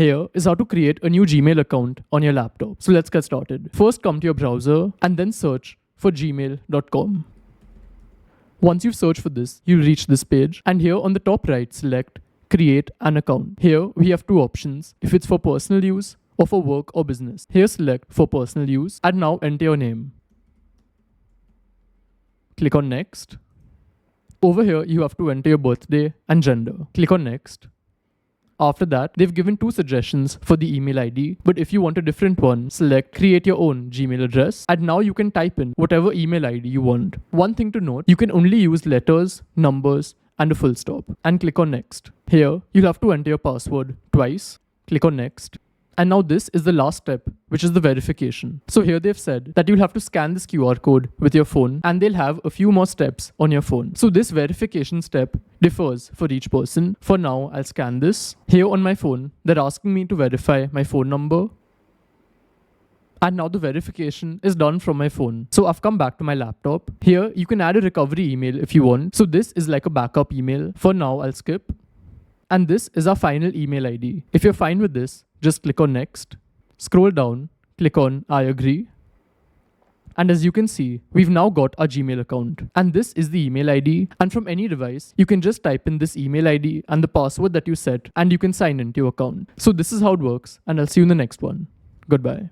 Here is how to create a new Gmail account on your laptop. So let's get started. First, come to your browser and then search for gmail.com. Once you've searched for this, you'll reach this page, and here on the top right, select create an account. Here we have two options, if it's for personal use or for work or business. Here select for personal use and now enter your name. Click on next. Over here you have to enter your birthday and gender. Click on next. After that, they've given two suggestions for the email ID, but if you want a different one, select create your own Gmail address, and now you can type in whatever email ID you want. One thing to note, you can only use letters, numbers, and a full stop, and click on next. Here, you'll have to enter your password twice. Click on next. And now this is the last step, which is the verification. So here they've said that you'll have to scan this QR code with your phone, and they'll have a few more steps on your phone. So this verification step differs for each person. For now, I'll scan this. Here on my phone, they're asking me to verify my phone number. And now the verification is done from my phone. So I've come back to my laptop. Here, you can add a recovery email if you want. So this is like a backup email. For now, I'll skip. And this is our final email ID. If you're fine with this, just click on next. Scroll down, click on I agree. And as you can see, we've now got our Gmail account. And this is the email ID. And from any device, you can just type in this email ID and the password that you set, and you can sign into your account. So this is how it works, and I'll see you in the next one. Goodbye.